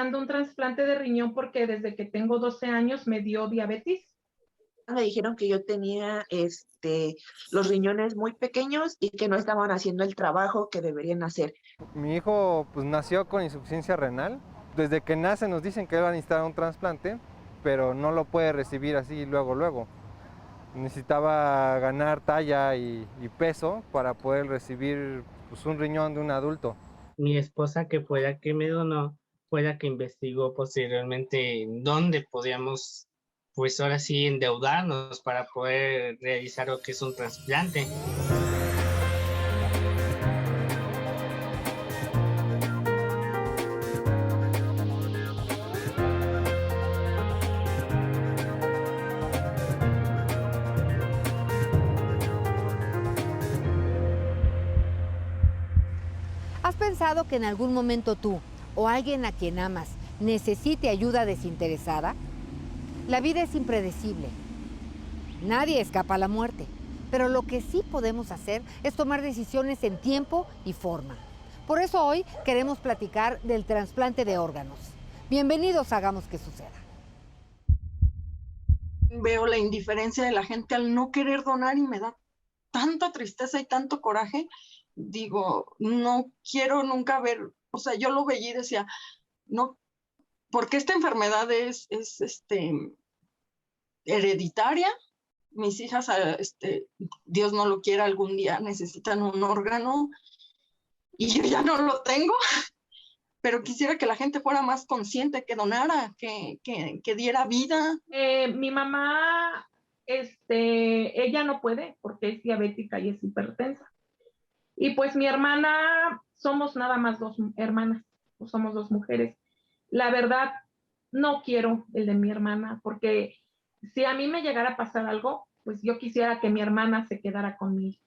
buscando un trasplante de riñón porque desde que tengo 12 años me dio diabetes. Me dijeron que yo tenía los riñones muy pequeños y que no estaban haciendo el trabajo que deberían hacer. Mi hijo pues nació con insuficiencia renal. Desde que nace nos dicen que va a necesitar un trasplante, pero no lo puede recibir así luego. Necesitaba ganar talla y peso para poder recibir pues, un riñón de un adulto. Mi esposa, que fue la que me donó, fue la que investigó posteriormente dónde podíamos, pues ahora sí, endeudarnos para poder realizar lo que es un trasplante. ¿Has pensado que en algún momento tú o alguien a quien amas necesite ayuda desinteresada? La vida es impredecible. Nadie escapa a la muerte, pero lo que sí podemos hacer es tomar decisiones en tiempo y forma. Por eso hoy queremos platicar del trasplante de órganos. Bienvenidos a Hagamos que Suceda. Veo la indiferencia de la gente al no querer donar y me da tanta tristeza y tanto coraje. Digo, no quiero nunca ver, o sea, yo lo veía y decía, no, porque esta enfermedad es hereditaria. Mis hijas, Dios no lo quiera, algún día necesitan un órgano y yo ya no lo tengo, pero quisiera que la gente fuera más consciente, que donara, que diera vida. Mi mamá, ella no puede porque es diabética y es hipertensa. Y pues mi hermana, somos nada más 2 hermanas, somos 2 mujeres. La verdad, no quiero el de mi hermana, porque si a mí me llegara a pasar algo, pues yo quisiera que mi hermana se quedara conmigo.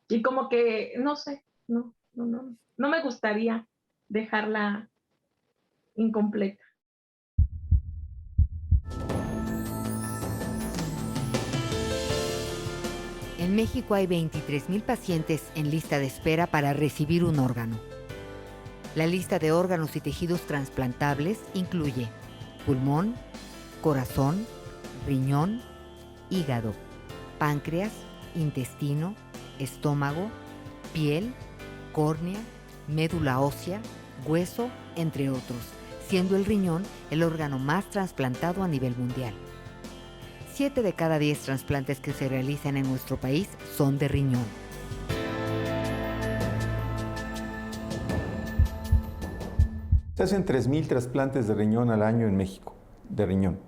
Y como que, no sé, no me gustaría dejarla incompleta. En México hay 23,000 pacientes en lista de espera para recibir un órgano. La lista de órganos y tejidos trasplantables incluye pulmón, corazón, riñón, hígado, páncreas, intestino, estómago, piel, córnea, médula ósea, hueso, entre otros, siendo el riñón el órgano más trasplantado a nivel mundial. 7 de cada 10 trasplantes que se realizan en nuestro país son de riñón. Se hacen 3,000 trasplantes de riñón al año en México, de riñón.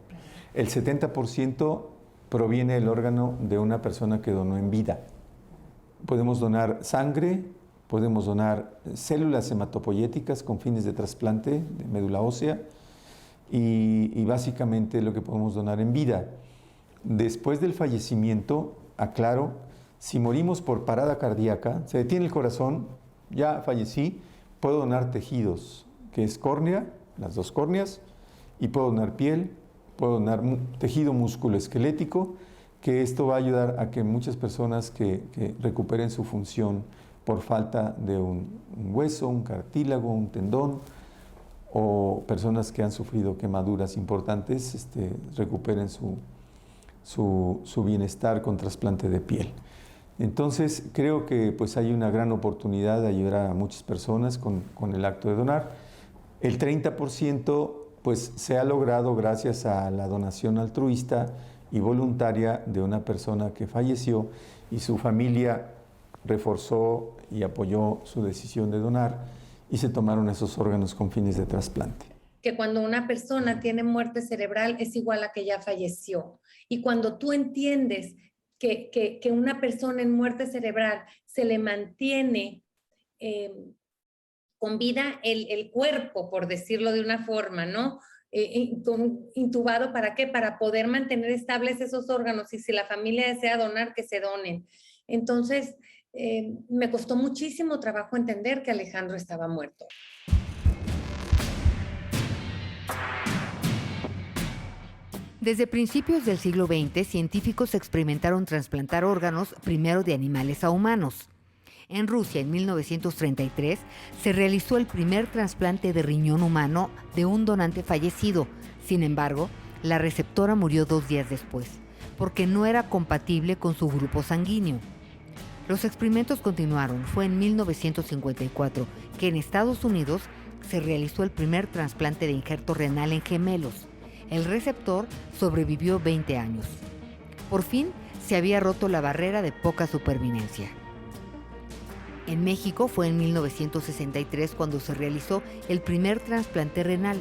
El 70% proviene del órgano de una persona que donó en vida. Podemos donar sangre, podemos donar células hematopoyéticas con fines de trasplante de médula ósea y básicamente lo que podemos donar en vida. Después del fallecimiento, aclaro, si morimos por parada cardíaca, se detiene el corazón, ya fallecí, puedo donar tejidos, que es córnea, las 2 córneas, y puedo donar piel, puedo donar tejido musculoesquelético, que esto va a ayudar a que muchas personas que recuperen su función por falta de un hueso, un cartílago, un tendón, o personas que han sufrido quemaduras importantes, recuperen su bienestar con trasplante de piel. Entonces, creo que pues, hay una gran oportunidad de ayudar a muchas personas con el acto de donar. El 30% pues, se ha logrado gracias a la donación altruista y voluntaria de una persona que falleció y su familia reforzó y apoyó su decisión de donar y se tomaron esos órganos con fines de trasplante. Que cuando una persona tiene muerte cerebral es igual a que ya falleció. Y cuando tú entiendes que una persona en muerte cerebral se le mantiene con vida el cuerpo, por decirlo de una forma, ¿no? Intubado, ¿para qué? Para poder mantener estables esos órganos y si la familia desea donar, que se donen. Entonces, me costó muchísimo trabajo entender que Alejandro estaba muerto. Desde principios del siglo XX, científicos experimentaron trasplantar órganos primero de animales a humanos. En Rusia, en 1933, se realizó el primer trasplante de riñón humano de un donante fallecido. Sin embargo, la receptora murió 2 días después, porque no era compatible con su grupo sanguíneo. Los experimentos continuaron. Fue en 1954 que en Estados Unidos se realizó el primer trasplante de injerto renal en gemelos. El receptor sobrevivió 20 años. Por fin, se había roto la barrera de poca supervivencia. En México fue en 1963 cuando se realizó el primer trasplante renal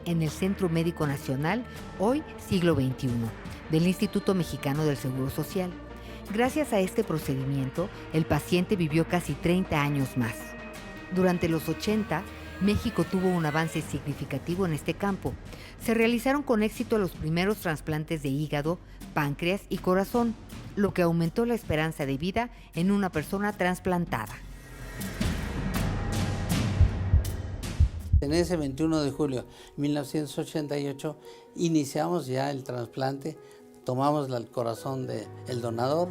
en el Centro Médico Nacional, hoy siglo XXI, del Instituto Mexicano del Seguro Social. Gracias a este procedimiento, el paciente vivió casi 30 años más. Durante los 80, México tuvo un avance significativo en este campo. Se realizaron con éxito los primeros trasplantes de hígado, páncreas y corazón, lo que aumentó la esperanza de vida en una persona trasplantada. En ese 21 de julio de 1988 iniciamos ya el trasplante, tomamos el corazón del donador,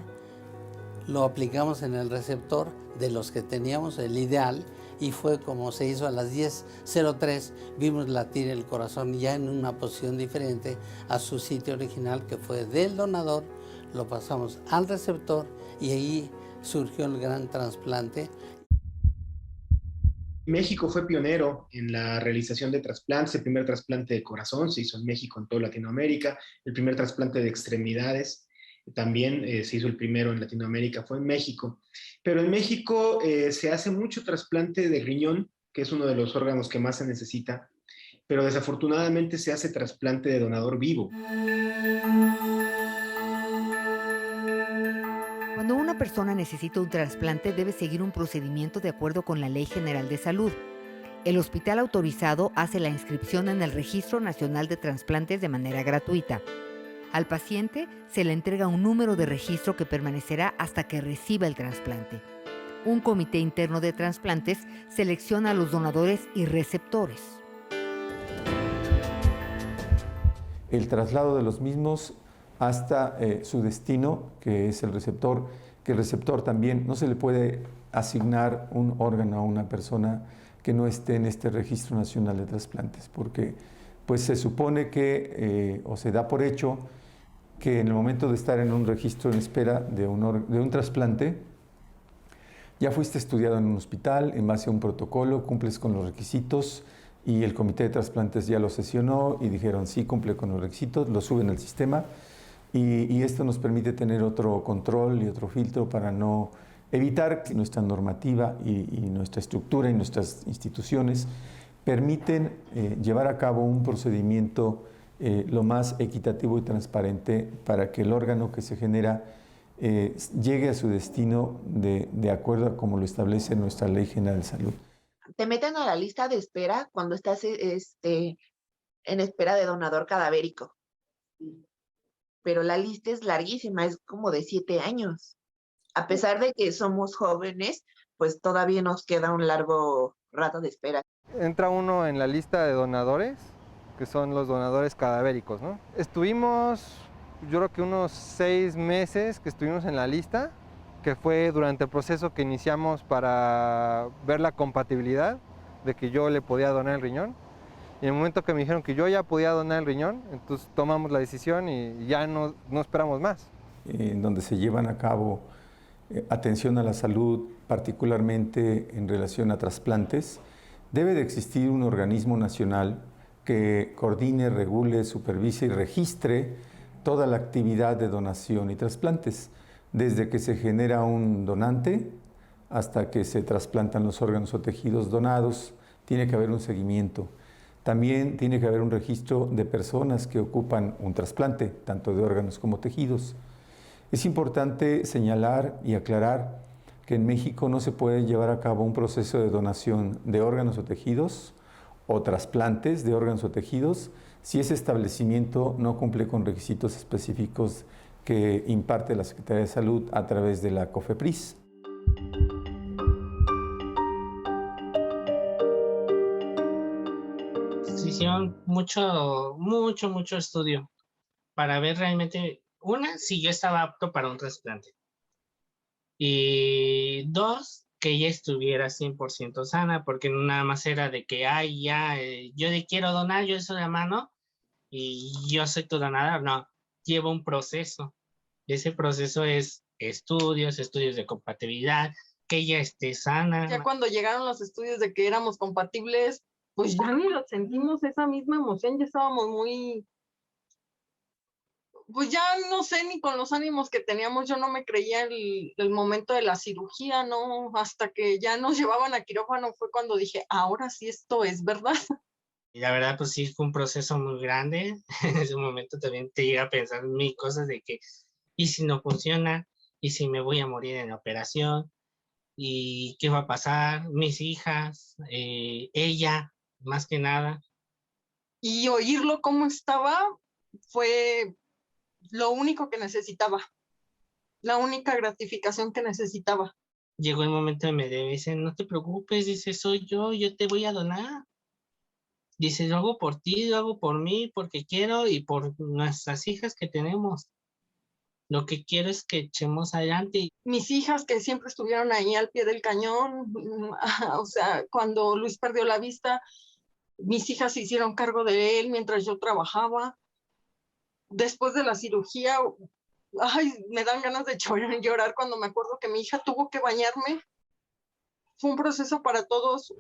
lo aplicamos en el receptor de los que teníamos, el ideal, y fue como se hizo a las 10:03, vimos latir el corazón ya en una posición diferente a su sitio original, que fue del donador, lo pasamos al receptor y ahí surgió el gran trasplante. México fue pionero en la realización de trasplantes. El primer trasplante de corazón se hizo en México, en toda Latinoamérica. El primer trasplante de extremidades también se hizo el primero en Latinoamérica, fue en México. Pero en México se hace mucho trasplante de riñón, que es uno de los órganos que más se necesita, pero desafortunadamente se hace trasplante de donador vivo. Cuando una persona necesita un trasplante, debe seguir un procedimiento de acuerdo con la Ley General de Salud. El hospital autorizado hace la inscripción en el Registro Nacional de Trasplantes de manera gratuita. Al paciente se le entrega un número de registro que permanecerá hasta que reciba el trasplante. Un comité interno de trasplantes selecciona a los donadores y receptores. El traslado de los mismos hasta su destino, que es el receptor, que el receptor también no se le puede asignar un órgano a una persona que no esté en este Registro Nacional de Trasplantes, porque pues se supone que, o se da por hecho, que en el momento de estar en un registro en espera de un trasplante, ya fuiste estudiado en un hospital, en base a un protocolo, cumples con los requisitos, y el comité de trasplantes ya lo sesionó y dijeron sí, cumple con los requisitos, lo suben al sistema, y esto nos permite tener otro control y otro filtro para no evitar que nuestra normativa y nuestra estructura y nuestras instituciones permiten llevar a cabo un procedimiento lo más equitativo y transparente para que el órgano que se genera llegue a su destino de acuerdo a como lo establece nuestra Ley General de Salud. Te meten a la lista de espera cuando estás en espera de donador cadavérico. Pero la lista es larguísima, es como de 7 años. A pesar de que somos jóvenes, pues todavía nos queda un largo rato de espera. Entra uno en la lista de donadores, que son los donadores cadavéricos, ¿no? Estuvimos, yo creo que unos 6 meses que estuvimos en la lista, que fue durante el proceso que iniciamos para ver la compatibilidad de que yo le podía donar el riñón. Y en el momento que me dijeron que yo ya podía donar el riñón, entonces tomamos la decisión y ya no esperamos más. En donde se llevan a cabo atención a la salud, particularmente en relación a trasplantes, debe de existir un organismo nacional que coordine, regule, supervise y registre toda la actividad de donación y trasplantes, desde que se genera un donante hasta que se trasplantan los órganos o tejidos donados. Tiene que haber un seguimiento. También tiene que haber un registro de personas que ocupan un trasplante, tanto de órganos como tejidos. Es importante señalar y aclarar que en México no se puede llevar a cabo un proceso de donación de órganos o tejidos o trasplantes de órganos o tejidos si ese establecimiento no cumple con requisitos específicos que imparte la Secretaría de Salud a través de la COFEPRIS. Se hicieron mucho estudio para ver realmente, una, si yo estaba apto para un trasplante. Y 2, que ella estuviera 100% sana, porque no nada más era de que, ay, ya, yo le quiero donar, yo soy la mano y yo soy tu donador. No, lleva un proceso. Ese proceso es estudios de compatibilidad, que ella esté sana. Ya cuando llegaron los estudios de que éramos compatibles, pues ya ni lo sentimos esa misma emoción, ya estábamos muy, pues ya no sé ni con los ánimos que teníamos, yo no me creía el momento de la cirugía, ¿no? Hasta que ya nos llevaban a quirófano fue cuando dije, ahora sí esto es verdad. Y la verdad, pues sí, fue un proceso muy grande. En ese momento también te llega a pensar mil cosas de que, ¿y si no funciona? ¿Y si me voy a morir en la operación? ¿Y qué va a pasar? Mis hijas, ella, más que nada. Y oírlo cómo estaba fue lo único que necesitaba, la única gratificación que necesitaba. Llegó el momento de me dicen, no te preocupes, dice, soy yo te voy a donar. Dice, lo hago por ti, lo hago por mí, porque quiero y por nuestras hijas que tenemos. Lo que quiero es que echemos adelante. Mis hijas que siempre estuvieron ahí al pie del cañón, o sea, cuando Luis perdió la vista, mis hijas se hicieron cargo de él mientras yo trabajaba. Después de la cirugía, ay, me dan ganas de llorar cuando me acuerdo que mi hija tuvo que bañarme. Fue un proceso para todos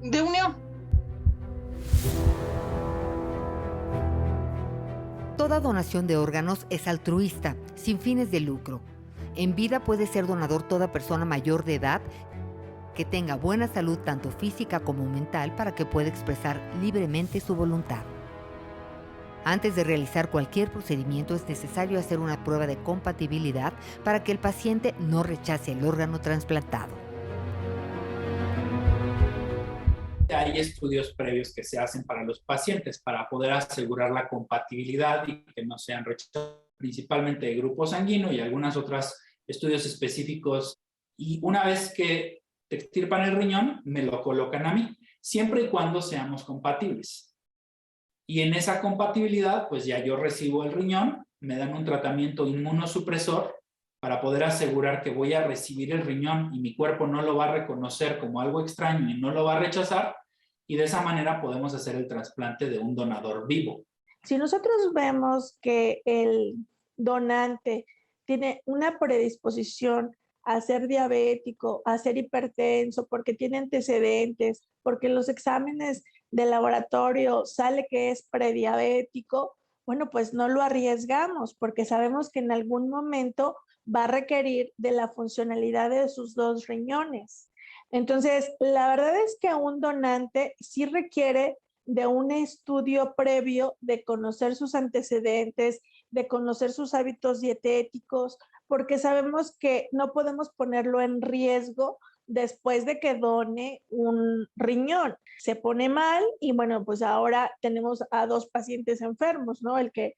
de unión. Toda donación de órganos es altruista, sin fines de lucro. En vida puede ser donador toda persona mayor de edad que tenga buena salud tanto física como mental para que pueda expresar libremente su voluntad. Antes de realizar cualquier procedimiento es necesario hacer una prueba de compatibilidad para que el paciente no rechace el órgano trasplantado. Hay estudios previos que se hacen para los pacientes para poder asegurar la compatibilidad y que no sean rechazados, principalmente de grupo sanguíneo y algunos otros estudios específicos. Y una vez que te extirpan el riñón, me lo colocan a mí, siempre y cuando seamos compatibles. Y en esa compatibilidad, pues ya yo recibo el riñón, me dan un tratamiento inmunosupresor para poder asegurar que voy a recibir el riñón y mi cuerpo no lo va a reconocer como algo extraño y no lo va a rechazar, y de esa manera podemos hacer el trasplante de un donador vivo. Si nosotros vemos que el donante tiene una predisposición a ser diabético, a ser hipertenso, porque tiene antecedentes, porque en los exámenes de laboratorio sale que es prediabético, bueno, pues no lo arriesgamos porque sabemos que en algún momento va a requerir de la funcionalidad de sus dos riñones. Entonces, la verdad es que un donante sí requiere de un estudio previo, de conocer sus antecedentes, de conocer sus hábitos dietéticos, porque sabemos que no podemos ponerlo en riesgo después de que done un riñón. Se pone mal y bueno, pues ahora tenemos a dos pacientes enfermos, ¿no? El que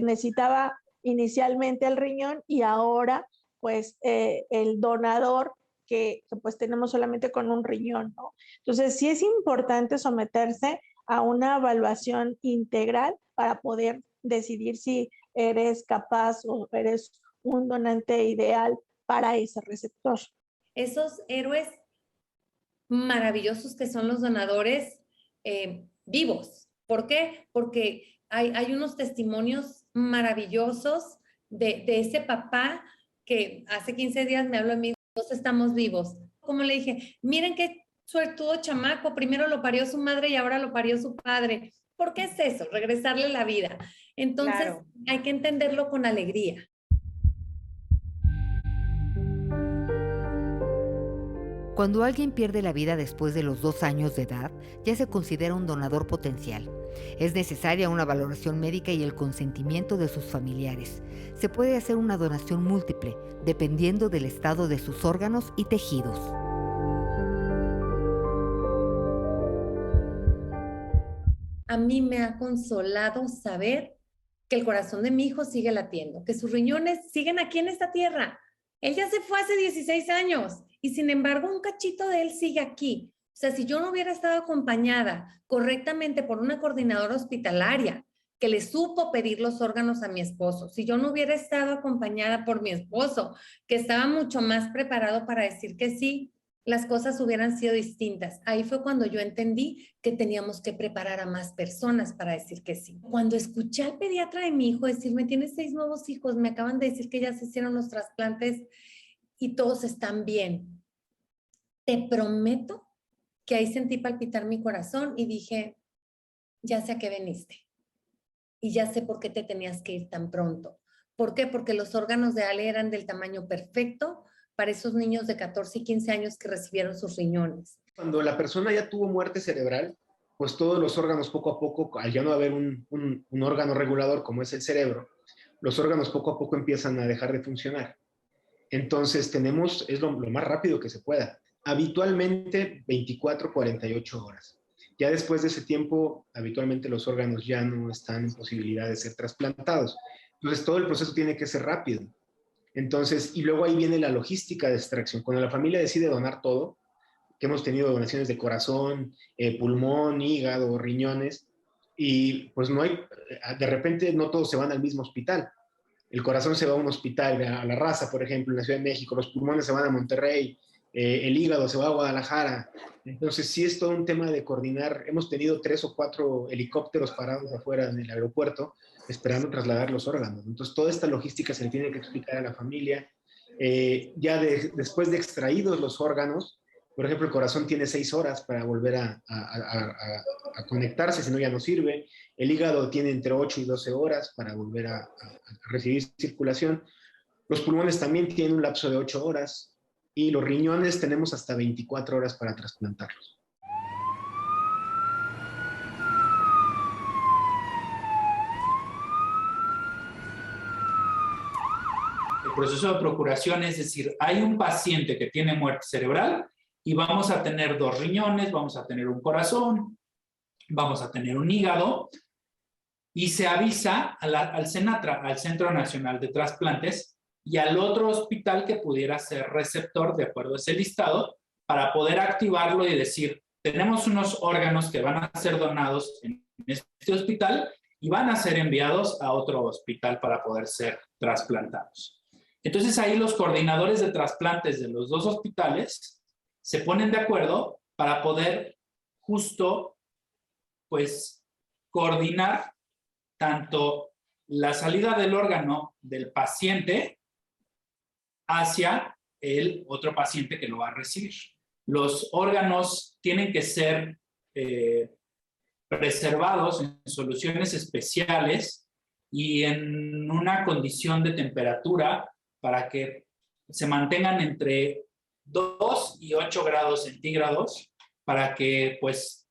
necesitaba inicialmente el riñón y ahora pues el donador que pues tenemos solamente con un riñón, ¿no? Entonces sí es importante someterse a una evaluación integral para poder decidir si eres capaz o eres un donante ideal para ese receptor. Esos héroes maravillosos que son los donadores vivos. ¿Por qué? Porque hay unos testimonios maravillosos de ese papá que hace 15 días me habló a mí, todos estamos vivos. Como le dije, miren qué suertudo chamaco, primero lo parió su madre y ahora lo parió su padre. ¿Por qué es eso? Regresarle la vida. Entonces, claro, hay que entenderlo con alegría. Cuando alguien pierde la vida después de los 2 años de edad, ya se considera un donador potencial. Es necesaria una valoración médica y el consentimiento de sus familiares. Se puede hacer una donación múltiple, dependiendo del estado de sus órganos y tejidos. A mí me ha consolado saber que el corazón de mi hijo sigue latiendo, que sus riñones siguen aquí en esta tierra. Él ya se fue hace 16 años y sin embargo un cachito de él sigue aquí. O sea, si yo no hubiera estado acompañada correctamente por una coordinadora hospitalaria que le supo pedir los órganos a mi esposo. Si yo no hubiera estado acompañada por mi esposo, que estaba mucho más preparado para decir que sí, las cosas hubieran sido distintas. Ahí fue cuando yo entendí que teníamos que preparar a más personas para decir que sí. Cuando escuché al pediatra de mi hijo decirme, tienes 6 nuevos hijos, me acaban de decir que ya se hicieron los trasplantes y todos están bien. Te prometo que ahí sentí palpitar mi corazón y dije, ya sé a qué veniste. Y ya sé por qué te tenías que ir tan pronto. ¿Por qué? Porque los órganos de Ale eran del tamaño perfecto para esos niños de 14 y 15 años que recibieron sus riñones. Cuando la persona ya tuvo muerte cerebral, pues todos los órganos poco a poco, al ya no haber un órgano regulador como es el cerebro, los órganos poco a poco empiezan a dejar de funcionar. Entonces es lo más rápido que se pueda. Habitualmente 24, 48 horas. Ya después de ese tiempo, habitualmente los órganos ya no están en posibilidad de ser trasplantados. Entonces todo el proceso tiene que ser rápido. Entonces, y luego ahí viene la logística de extracción. Cuando la familia decide donar todo, que hemos tenido donaciones de corazón, pulmón, hígado, riñones, y pues no hay, de repente no todos se van al mismo hospital. El corazón se va a un hospital, a La Raza, por ejemplo, en la Ciudad de México, los pulmones se van a Monterrey, el hígado se va a Guadalajara. Entonces sí es todo un tema de coordinar. Hemos tenido 3 o 4 helicópteros parados afuera en el aeropuerto esperando trasladar los órganos. Entonces toda esta logística se le tiene que explicar a la familia. Después de extraídos los órganos, por ejemplo, el corazón tiene 6 horas para volver a conectarse, si no ya no sirve. El hígado tiene entre 8 y 12 horas para volver a recibir circulación. Los pulmones también tienen un lapso de 8 horas. Y los riñones tenemos hasta 24 horas para trasplantarlos. El proceso de procuración es decir, hay un paciente que tiene muerte cerebral y vamos a tener 2 riñones, vamos a tener un corazón, vamos a tener un hígado y se avisa al CENATRA, al Centro Nacional de Trasplantes, y al otro hospital que pudiera ser receptor de acuerdo a ese listado para poder activarlo y decir, tenemos unos órganos que van a ser donados en este hospital y van a ser enviados a otro hospital para poder ser trasplantados. Entonces ahí los coordinadores de trasplantes de los 2 hospitales se ponen de acuerdo para poder justo pues coordinar tanto la salida del órgano del paciente hacia el otro paciente que lo va a recibir. Los órganos tienen que ser preservados en soluciones especiales y en una condición de temperatura para que se mantengan entre 2 y 8 grados centígrados para que, pues,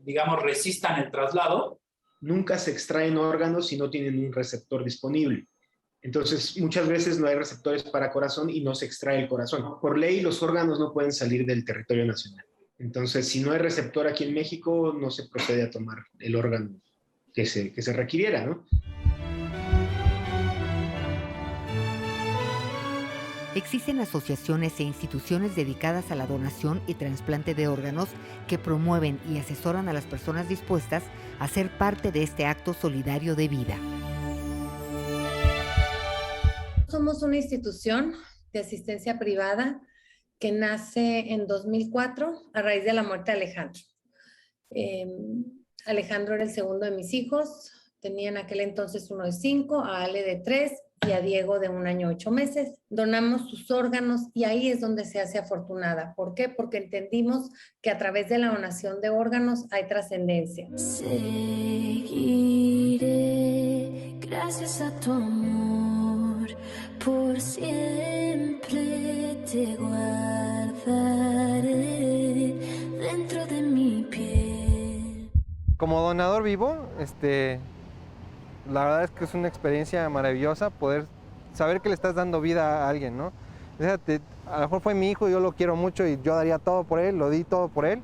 digamos, resistan el traslado. Nunca se extraen órganos si no tienen un receptor disponible. Entonces, muchas veces no hay receptores para corazón y no se extrae el corazón. Por ley, los órganos no pueden salir del territorio nacional. Entonces, si no hay receptor aquí en México, no se procede a tomar el órgano que se requiriera, ¿no? Existen asociaciones e instituciones dedicadas a la donación y trasplante de órganos que promueven y asesoran a las personas dispuestas a ser parte de este acto solidario de vida. Somos una institución de asistencia privada que nace en 2004 a raíz de la muerte de Alejandro. Alejandro era el segundo de mis hijos, tenía en aquel entonces uno de 5, a Ale de 3 y a Diego de 1 año 8 meses. Donamos sus órganos y ahí es donde se hace afortunada. ¿Por qué? Porque entendimos que a través de la donación de órganos hay trascendencia. Seguiré gracias a tu amor, por siempre te guardaré dentro de mi piel. Como donador vivo, la verdad es que es una experiencia maravillosa poder saber que le estás dando vida a alguien, ¿no? Fíjate, a lo mejor fue mi hijo, yo lo quiero mucho y yo daría todo por él, lo di todo por él,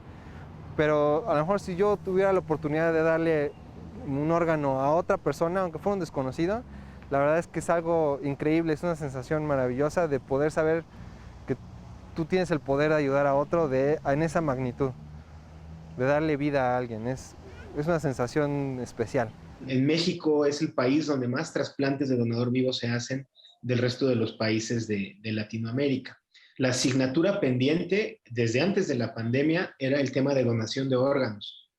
pero a lo mejor si yo tuviera la oportunidad de darle un órgano a otra persona, aunque fuera un desconocido, la verdad es que es algo increíble, es una sensación maravillosa de poder saber que tú tienes el poder de ayudar a otro en esa magnitud, de darle vida a alguien, es una sensación especial. En México es el país donde más trasplantes de donador vivo se hacen del resto de los países de Latinoamérica. La asignatura pendiente desde antes de la pandemia era el tema de donación de órganos.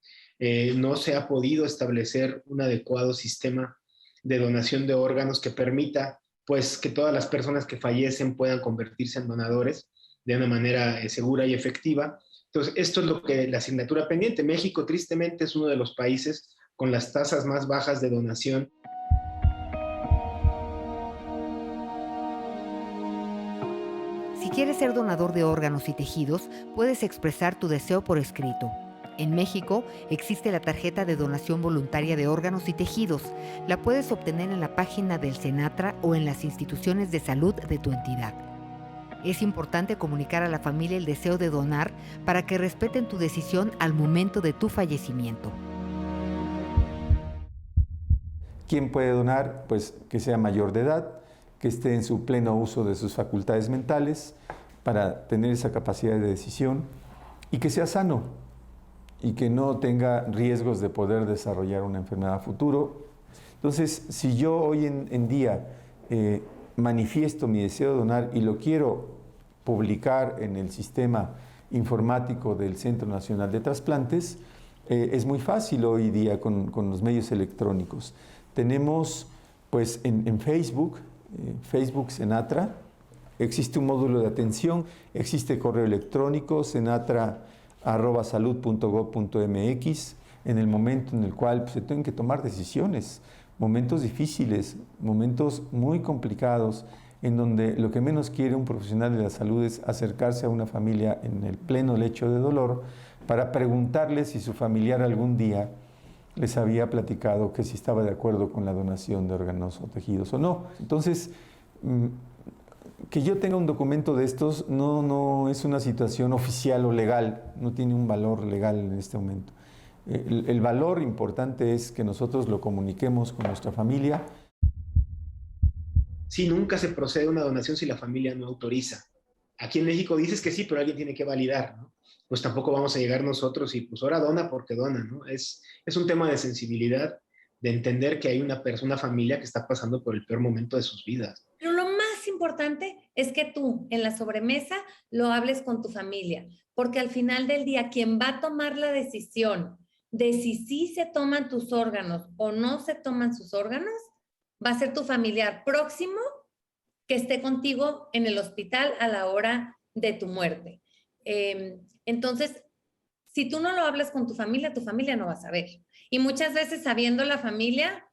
No se ha podido establecer un adecuado sistema de donación de órganos que permita pues, que todas las personas que fallecen puedan convertirse en donadores de una manera segura y efectiva. Entonces, esto es lo que la asignatura pendiente. México, tristemente, es uno de los países con las tasas más bajas de donación. Si quieres ser donador de órganos y tejidos, puedes expresar tu deseo por escrito. En México existe la tarjeta de donación voluntaria de órganos y tejidos. La puedes obtener en la página del Senatra o en las instituciones de salud de tu entidad. Es importante comunicar a la familia el deseo de donar para que respeten tu decisión al momento de tu fallecimiento. ¿Quién puede donar? Pues que sea mayor de edad, que esté en su pleno uso de sus facultades mentales para tener esa capacidad de decisión y que sea sano y que no tenga riesgos de poder desarrollar una enfermedad a futuro. Entonces, si yo hoy en día manifiesto mi deseo de donar y lo quiero publicar en el sistema informático del Centro Nacional de Trasplantes, es muy fácil hoy día con los medios electrónicos. Tenemos pues en Facebook, Facebook Senatra, existe un módulo de atención, existe correo electrónico senatra@salud.gov.mx, en el momento en el cual pues, se tienen que tomar decisiones, momentos difíciles, momentos muy complicados, en donde lo que menos quiere un profesional de la salud es acercarse a una familia en el pleno lecho de dolor para preguntarle si su familiar algún día les había platicado que si estaba de acuerdo con la donación de órganos o tejidos o no. Entonces, que yo tenga un documento de estos no es una situación oficial o legal, no tiene un valor legal en este momento. El valor importante es que nosotros lo comuniquemos con nuestra familia. Sí, nunca se procede a una donación si la familia no autoriza. Aquí en México dices que sí, pero alguien tiene que validar, ¿no? Pues tampoco vamos a llegar nosotros y pues ahora dona porque dona, ¿no? Es un tema de sensibilidad, de entender que hay una familia que está pasando por el peor momento de sus vidas. Pero lo más importante es que tú en la sobremesa lo hables con tu familia, porque al final del día quien va a tomar la decisión de si sí se toman tus órganos o no se toman sus órganos, va a ser tu familiar próximo que esté contigo en el hospital a la hora de tu muerte. Entonces, si tú no lo hablas con tu familia no va a saber. Y muchas veces sabiendo la familia,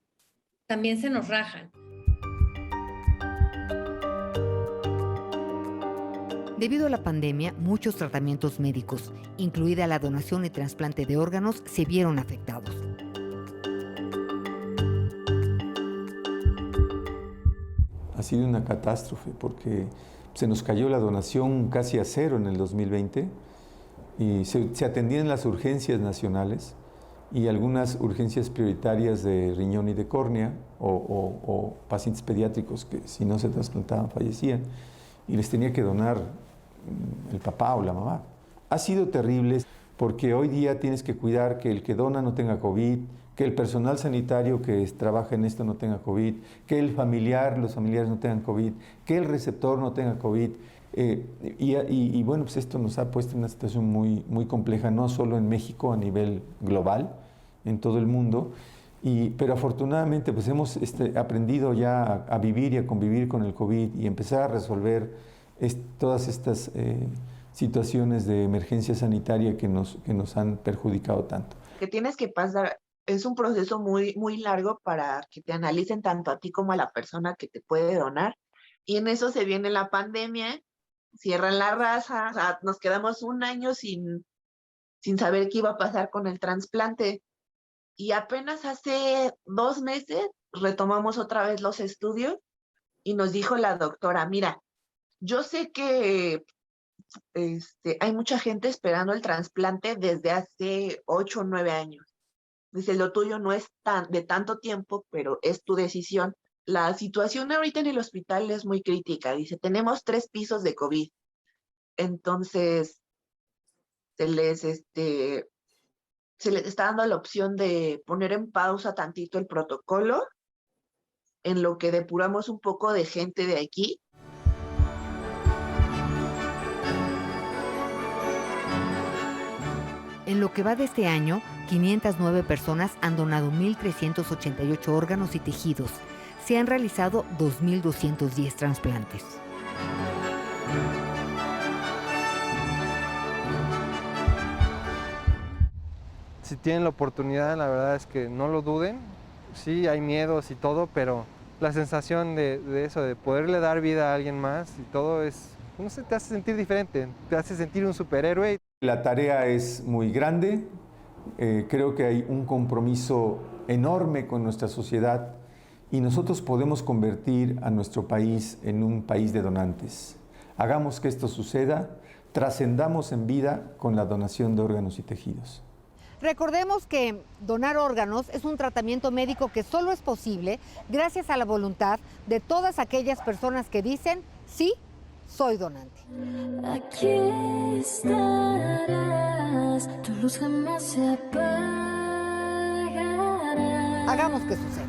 también se nos rajan. Debido a la pandemia, muchos tratamientos médicos, incluida la donación y trasplante de órganos, se vieron afectados. Ha sido una catástrofe porque se nos cayó la donación casi a cero en el 2020 y se atendían las urgencias nacionales y algunas urgencias prioritarias de riñón y de córnea o pacientes pediátricos que si no se trasplantaban fallecían y les tenía que donar el papá o la mamá. Ha sido terrible porque hoy día tienes que cuidar que el que dona no tenga COVID, que el personal sanitario que trabaja en esto no tenga COVID, que los familiares no tengan COVID, que el receptor no tenga COVID. Y bueno, pues esto nos ha puesto en una situación muy, muy compleja, no solo en México, a nivel global, en todo el mundo. Pero afortunadamente pues hemos aprendido ya a vivir y a convivir con el COVID y empezar a resolver todas estas situaciones de emergencia sanitaria que nos han perjudicado tanto. Que tienes que pasar, es un proceso muy, muy largo para que te analicen tanto a ti como a la persona que te puede donar. Y en eso se viene la pandemia, cierran la raza, o sea, nos quedamos un año sin saber qué iba a pasar con el trasplante. Y apenas hace 2 meses retomamos otra vez los estudios y nos dijo la doctora, mira, yo sé que hay mucha gente esperando el trasplante desde hace 8 o 9 años. Dice, lo tuyo no es de tanto tiempo, pero es tu decisión. La situación ahorita en el hospital es muy crítica. Dice, tenemos 3 pisos de COVID. Entonces, se les se le está dando la opción de poner en pausa tantito el protocolo en lo que depuramos un poco de gente de aquí. En lo que va de este año, 509 personas han donado 1.388 órganos y tejidos. Se han realizado 2.210 trasplantes. Si tienen la oportunidad, la verdad es que no lo duden. Sí, hay miedos y todo, pero la sensación de eso, de poderle dar vida a alguien más y todo es, no sé, te hace sentir diferente, te hace sentir un superhéroe. La tarea es muy grande. Creo que hay un compromiso enorme con nuestra sociedad y nosotros podemos convertir a nuestro país en un país de donantes. Hagamos que esto suceda, trascendamos en vida con la donación de órganos y tejidos. Recordemos que donar órganos es un tratamiento médico que solo es posible gracias a la voluntad de todas aquellas personas que dicen, sí, soy donante. Aquí estarás, tu luz jamás se apagará. Hagamos que suceda.